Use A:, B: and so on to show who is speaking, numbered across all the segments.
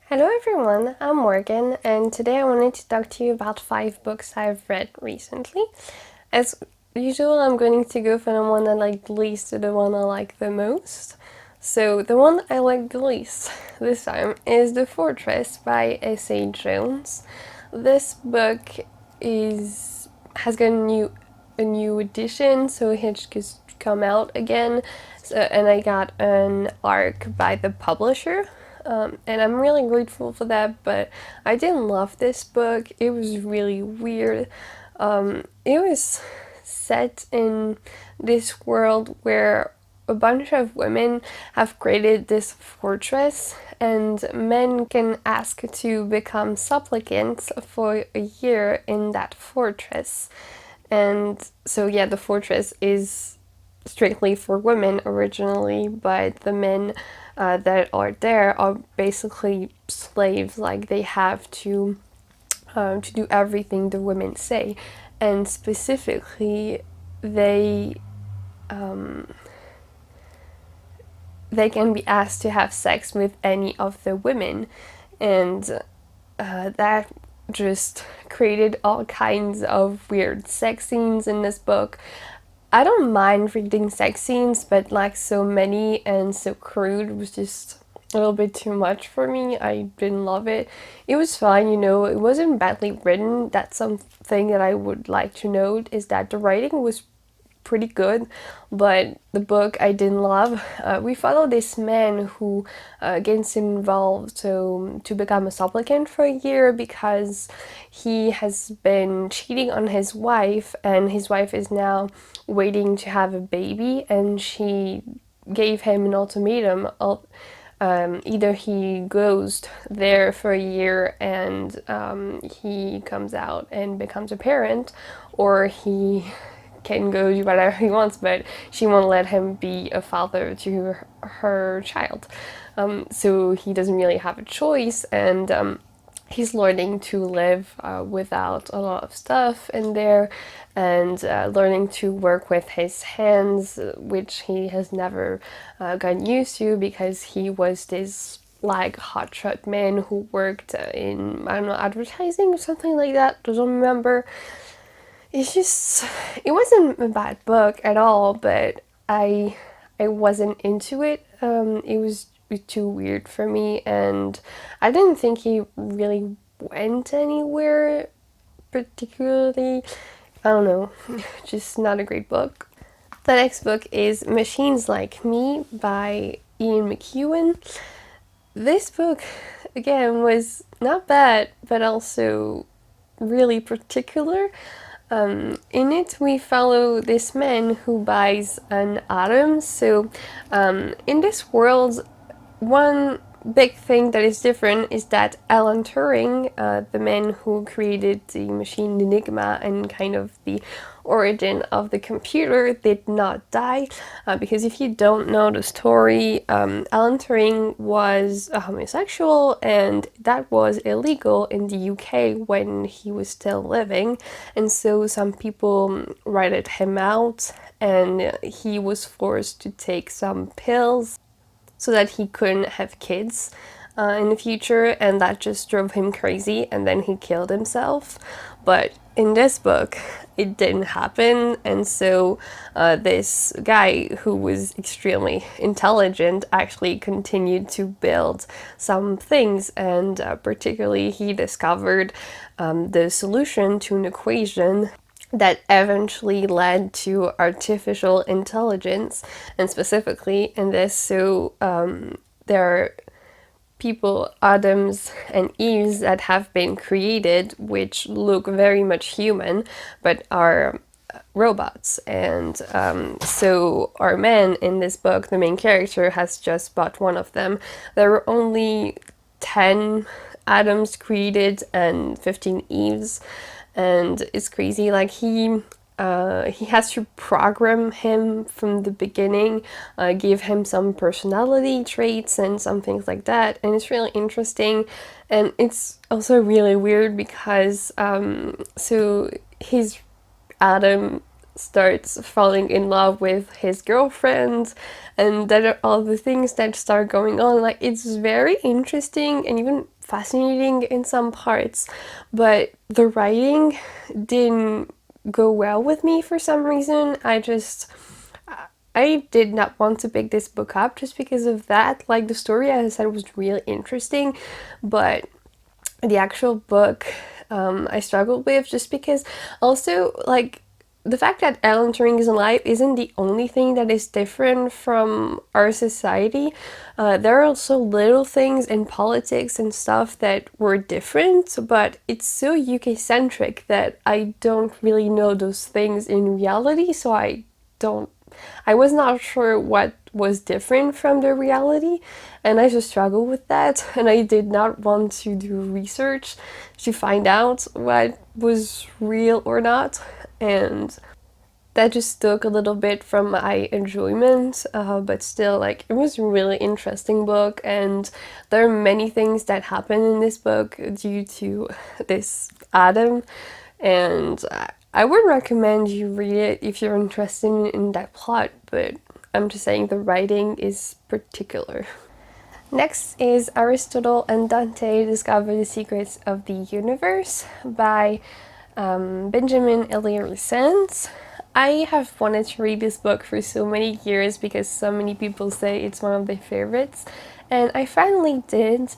A: Hello everyone, I'm Morgan, and today I wanted to talk to you about 5 books I've read recently. As usual, I'm going to go from the one I like the least to the one I like the most. So the one I like the least this time is The Fortress by S.A. Jones. This book has got a new edition, so it has just come out again, and I got an ARC by the publisher. And I'm really grateful for that, but I didn't love this book. It was really weird. It was set in this world where a bunch of women have created this fortress, and men can ask to become supplicants for a year in that fortress. And so, yeah, the fortress is strictly for women originally, but the men that are there are basically slaves. Like they have to do everything the women say, and specifically, they they can be asked to have sex with any of the women, and that just created all kinds of weird sex scenes in this book. I don't mind reading sex scenes, but like so many and so crude was just a little bit too much for me. I didn't love it. It was fine, it wasn't badly written. That's something that I would like to note, is that the writing was pretty good, but the book I didn't love. We follow this man who gets involved to become a supplicant for a year because he has been cheating on his wife, and his wife is now waiting to have a baby, and she gave him an ultimatum of either he goes there for a year and he comes out and becomes a parent, or he can go do whatever he wants, but she won't let him be a father to her child. So he doesn't really have a choice, and he's learning to live without a lot of stuff in there, and learning to work with his hands, which he has never gotten used to because he was this like hotshot man who worked in, I don't know, advertising or something like that. I don't remember. It wasn't a bad book at all, but I wasn't into it. It was too weird for me, and I didn't think he really went anywhere particularly. I don't know, just not a great book. The next book is Machines Like Me by Ian McEwan. This book, again, was not bad, but also really particular. In it, we follow this man who buys an atom. So, in this world, one big thing that is different is that Alan Turing, the man who created the machine Enigma and kind of the origin of the computer, did not die. Because if you don't know the story, Alan Turing was a homosexual, and that was illegal in the UK when he was still living. And so some people ratted him out, and he was forced to take some pills so that he couldn't have kids in the future, and that just drove him crazy, and then he killed himself. But in this book, it didn't happen, and so this guy who was extremely intelligent actually continued to build some things, and particularly he discovered the solution to an equation that eventually led to artificial intelligence, and specifically in this, so there are people, Adams and Eves, that have been created which look very much human but are robots. And so our man in this book, the main character, has just bought one of them. There were only 10 Adams created and 15 Eves, and it's crazy. Like he has to program him from the beginning, give him some personality traits and some things like that, and it's really interesting. And it's also really weird because so his Adam starts falling in love with his girlfriend, and that are all the things that start going on. Like, it's very interesting and even fascinating in some parts, but the writing didn't go well with me for some reason. I did not want to pick this book up just because of that. Like, the story, as I said, was really interesting, but the actual book I struggled with, just because also, like, the fact that Alan Turing's life isn't the only thing that is different from our society. There are also little things in politics and stuff that were different, but it's so UK-centric that I don't really know those things in reality, so I was not sure what was different from the reality, and I just struggled with that, and I did not want to do research to find out what was real or not, and that just took a little bit from my enjoyment, but still, like, it was a really interesting book, and there are many things that happen in this book due to this Adam, and I would recommend you read it if you're interested in that plot, but I'm just saying the writing is particular. Next is Aristotle and Dante Discover the Secrets of the Universe by Benjamin Alire Sáenz. I have wanted to read this book for so many years because so many people say it's one of their favorites, and I finally did.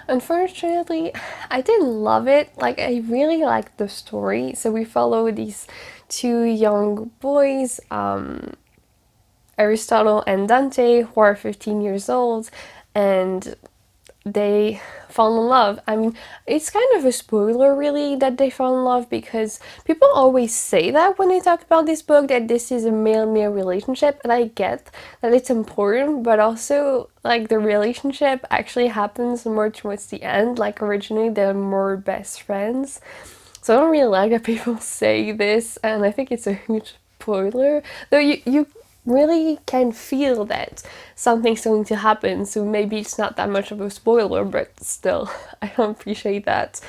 A: Unfortunately, I didn't love it. Like, I really liked the story. So we follow these two young boys, Aristotle and Dante, who are 15 years old, and they fall in love. I mean, it's kind of a spoiler, really, that they fall in love, because people always say that when they talk about this book, that this is a male-male relationship, and I get that it's important, but also, like, the relationship actually happens more towards the end. Like, originally they're more best friends. So I don't really like that people say this, and I think it's a huge spoiler. Though you really can feel that something's going to happen, so maybe it's not that much of a spoiler, but still, I don't appreciate that.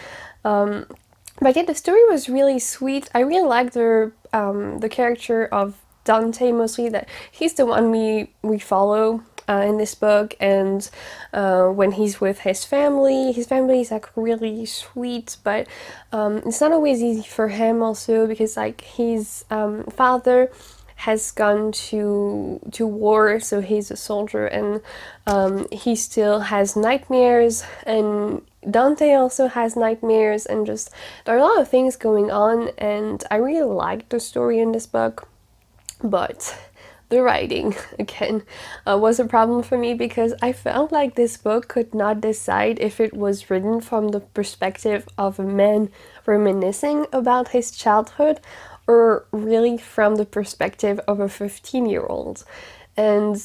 A: But yeah, the story was really sweet. I really liked the character of Dante, mostly, that he's the one we follow in this book, and when he's with his family is like really sweet, but it's not always easy for him also, because like his father has gone to war, so he's a soldier, and he still has nightmares, and Dante also has nightmares, and just there are a lot of things going on, and I really liked the story in this book, but the writing, again, was a problem for me, because I felt like this book could not decide if it was written from the perspective of a man reminiscing about his childhood, or really from the perspective of a 15-year-old. And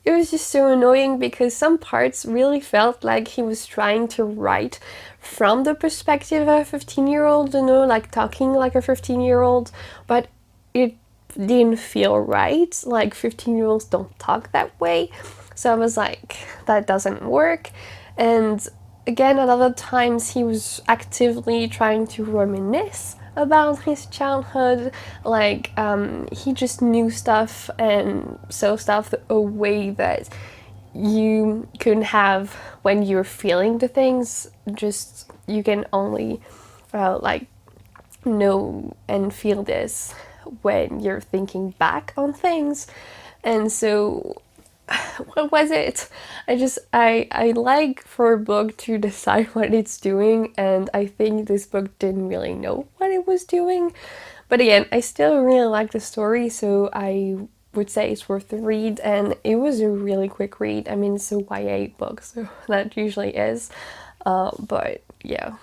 A: it was just so annoying, because some parts really felt like he was trying to write from the perspective of a 15-year-old, you know, like talking like a 15-year-old, but it didn't feel right. Like, 15-year-olds don't talk that way. So I was like, that doesn't work. And again, a lot of times he was actively trying to reminisce about his childhood, like he just knew stuff and saw stuff a way that you couldn't have when you're feeling the things. Just, you can only like know and feel this when you're thinking back on things. And so what was it? I like for a book to decide what it's doing, and I think this book didn't really know what it was doing. But again, I still really like the story, so I would say it's worth the read, and it was a really quick read. I mean, it's a YA book, so that usually is. But yeah,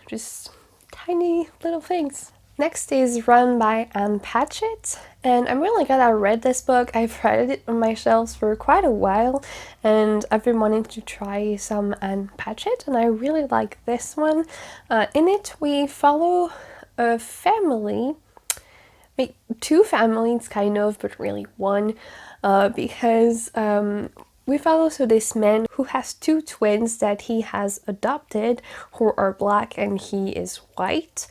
A: just tiny little things. Next is Run by Ann Patchett, and I'm really glad I read this book. I've read it on my shelves for quite a while, and I've been wanting to try some Ann Patchett, and I really like this one. In it, we follow a family, two families kind of, but really one, because we follow this man who has two twins that he has adopted, who are black and he is white.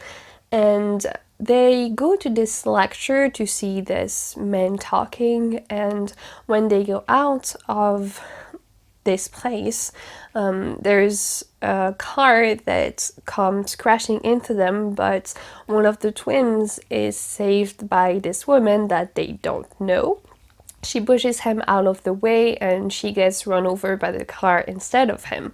A: And they go to this lecture to see this man talking, and when they go out of this place, there's a car that comes crashing into them, but one of the twins is saved by this woman that they don't know. She pushes him out of the way and she gets run over by the car instead of him.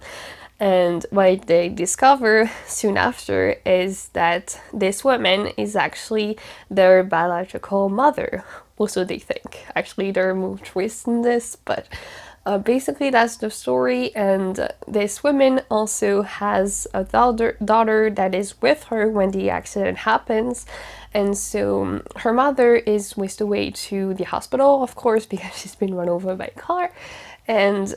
A: And what they discover soon after is that this woman is actually their biological mother. Also, they think. Actually, there are more twists in this, but basically that's the story. And this woman also has a daughter that is with her when the accident happens. And so her mother is whisked away to the hospital, of course, because she's been run over by a car. And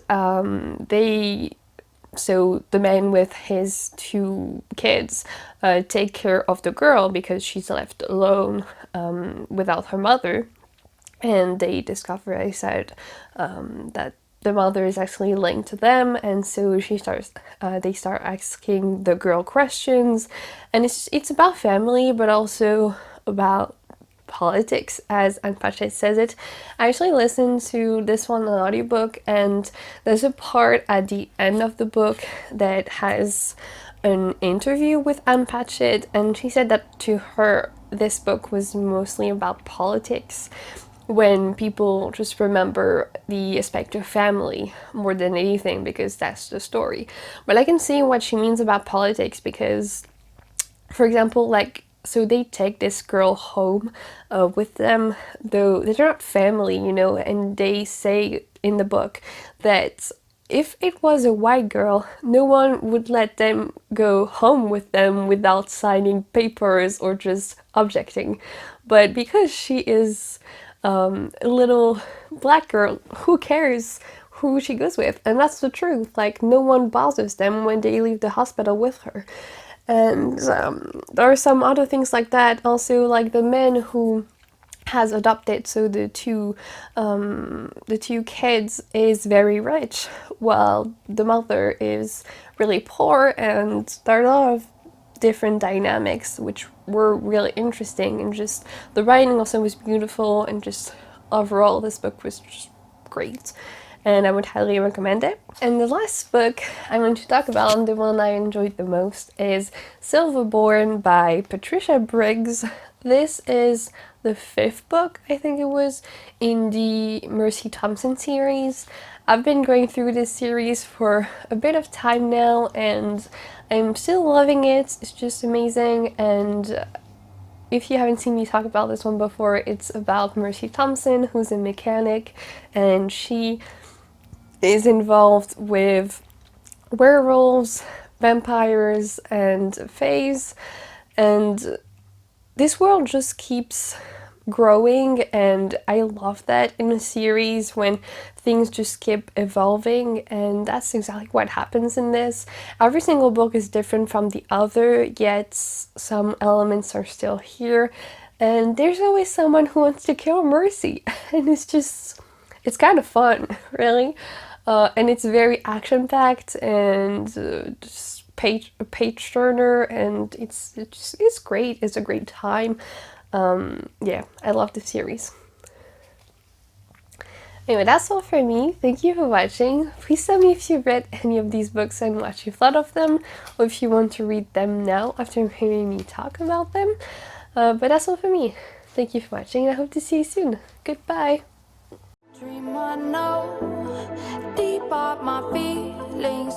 A: so the man with his two kids take care of the girl because she's left alone without her mother. And they discover, I said, that the mother is actually linked to them, and so they start asking the girl questions, and it's about family, but also about politics, as Ann Patchett says it. I actually listened to this one on audiobook, and there's a part at the end of the book that has an interview with Ann Patchett, and she said that to her, this book was mostly about politics, when people just remember the aspect of family more than anything because that's the story. But I can see what she means about politics because, for example, like, so they take this girl home with them, though they're not family, you know, and they say in the book that if it was a white girl, no one would let them go home with them without signing papers or just objecting. But because she is a little black girl, who cares who she goes with? And that's the truth. Like, no one bothers them when they leave the hospital with her. And there are some other things like that. Also, like the man who has adopted, so the two kids is very rich, while the mother is really poor, and there are a lot of different dynamics which were really interesting, and just the writing also was beautiful, and just overall this book was just great, and I would highly recommend it. And the last book I want to talk about, and the one I enjoyed the most, is Borne by Patricia Briggs. This is the 5th book, I think it was, in the Mercy Thompson series. I've been going through this series for a bit of time now, and I'm still loving it. It's just amazing. And if you haven't seen me talk about this one before, it's about Mercy Thompson, who's a mechanic, and she is involved with werewolves, vampires, and fays, and this world just keeps growing, and I love that in a series when things just keep evolving, and that's exactly what happens in this. Every single book is different from the other, yet some elements are still here, and there's always someone who wants to kill Mercy, and it's kind of fun, really. And it's very action-packed and just page turner, and it's great. It's a great time. Yeah, I love the series. Anyway, that's all for me. Thank you for watching. Please tell me if you read any of these books and what you thought of them, or if you want to read them now after hearing me talk about them. But that's all for me. Thank you for watching, and I hope to see you soon. Goodbye. Dream I know, deep up my feelings.